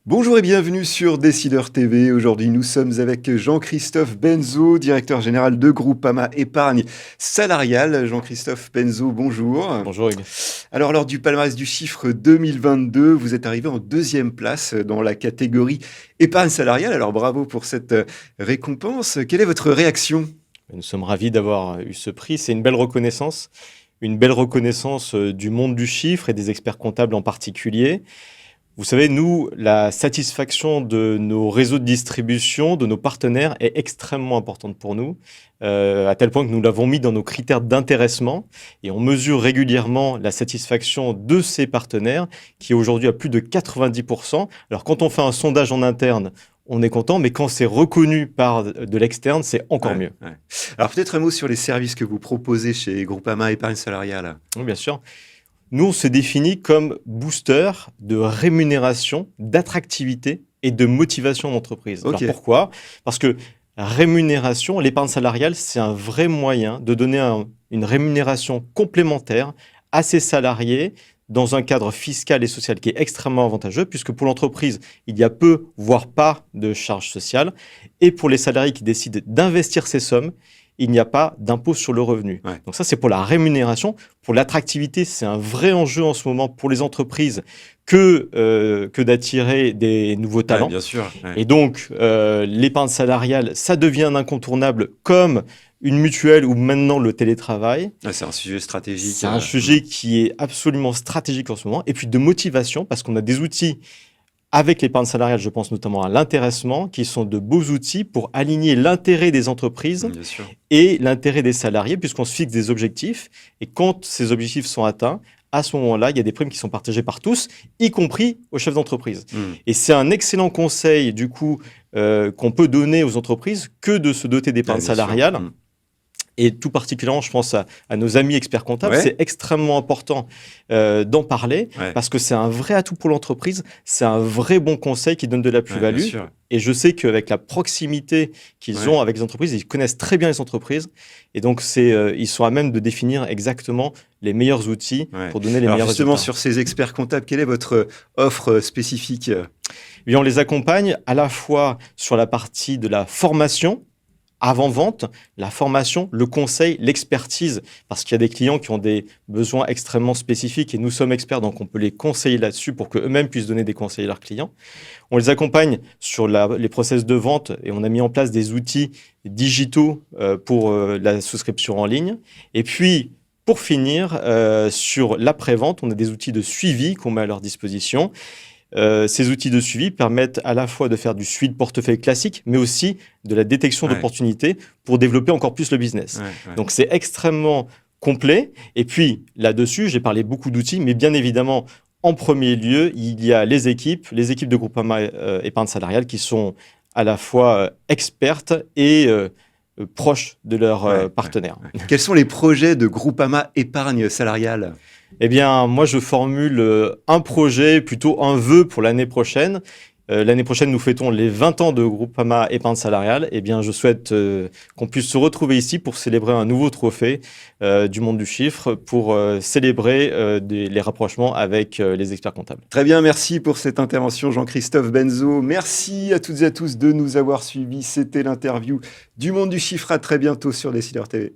Bonjour et bienvenue sur Décideur TV. Aujourd'hui, nous sommes avec Jean-Christophe Benzo, directeur général de Groupama Épargne Salariale. Jean-Christophe Benzo, bonjour. Bonjour Hugues. Alors, lors du palmarès du chiffre 2022, vous êtes arrivé en deuxième place dans la catégorie épargne salariale. Alors, bravo pour cette récompense. Quelle est votre réaction? Nous sommes ravis d'avoir eu ce prix. C'est une belle reconnaissance du monde du chiffre et des experts comptables en particulier. Vous savez, nous, la satisfaction de nos réseaux de distribution, de nos partenaires est extrêmement importante pour nous, à tel point que nous l'avons mis dans nos critères d'intéressement et on mesure régulièrement la satisfaction de ces partenaires qui est aujourd'hui à plus de 90%. Alors quand on fait un sondage en interne, on est content, mais quand c'est reconnu par de l'externe, c'est encore mieux. Ouais. Alors peut-être un mot sur les services que vous proposez chez Groupama Épargne Salariale. Oui, bien sûr. Nous, on se définit comme booster de rémunération, d'attractivité et de motivation d'entreprise. Okay. Alors pourquoi? Parce que rémunération, l'épargne salariale, c'est un vrai moyen de donner une rémunération complémentaire à ses salariés dans un cadre fiscal et social qui est extrêmement avantageux, puisque pour l'entreprise, il y a peu, voire pas de charges sociales. Et pour les salariés qui décident d'investir ces sommes, il n'y a pas d'impôt sur le revenu. Ouais. Donc ça, c'est pour la rémunération. Pour l'attractivité, c'est un vrai enjeu en ce moment pour les entreprises que d'attirer des nouveaux talents. Ouais, bien sûr. Ouais. Et donc, l'épargne salariale, ça devient un incontournable comme une mutuelle ou maintenant le télétravail. Ouais, c'est un sujet stratégique. C'est un sujet qui est absolument stratégique en ce moment. Et puis de motivation, parce qu'on a des outils avec l'épargne salariale, je pense notamment à l'intéressement, qui sont de beaux outils pour aligner l'intérêt des entreprises et l'intérêt des salariés, puisqu'on se fixe des objectifs. Et quand ces objectifs sont atteints, à ce moment-là, il y a des primes qui sont partagées par tous, y compris aux chefs d'entreprise. Et c'est un excellent conseil, du coup, qu'on peut donner aux entreprises que de se doter d'épargne salariale. Et tout particulièrement, je pense à nos amis experts comptables, c'est extrêmement important d'en parler parce que c'est un vrai atout pour l'entreprise, c'est un vrai bon conseil qui donne de la plus-value. Et je sais qu'avec la proximité qu'ils ont avec les entreprises, ils connaissent très bien les entreprises. Et donc, ils sont à même de définir exactement les meilleurs outils pour donner les meilleurs justement, résultats. sur ces experts comptables, quelle est votre offre spécifique? Et on les accompagne à la fois sur la partie de la formation, avant-vente, la formation, le conseil, l'expertise, parce qu'il y a des clients qui ont des besoins extrêmement spécifiques et nous sommes experts, donc on peut les conseiller là-dessus pour qu'eux-mêmes puissent donner des conseils à leurs clients. On les accompagne sur les process de vente et on a mis en place des outils digitaux pour la souscription en ligne. Et puis, pour finir, sur l'après-vente, on a des outils de suivi qu'on met à leur disposition. Ces outils de suivi permettent à la fois de faire du suivi de portefeuille classique, mais aussi de la détection d'opportunités pour développer encore plus le business. Donc, c'est extrêmement complet. Et puis, là-dessus, j'ai parlé beaucoup d'outils, mais bien évidemment, en premier lieu, il y a les équipes de Groupama Épargne Salariale qui sont à la fois expertes et proches de leurs partenaires. Quels sont les projets de Groupama Épargne Salariale ? Eh bien, moi, je formule un projet, plutôt un vœu pour l'année prochaine. L'année prochaine, nous fêtons les 20 ans de Groupama Épargne Salariale. Eh bien, je souhaite qu'on puisse se retrouver ici pour célébrer un nouveau trophée du monde du chiffre, pour célébrer les rapprochements avec les experts comptables. Très bien, merci pour cette intervention, Jean-Christophe Benzo. Merci à toutes et à tous de nous avoir suivis. C'était l'interview du monde du chiffre. À très bientôt sur Décideur TV.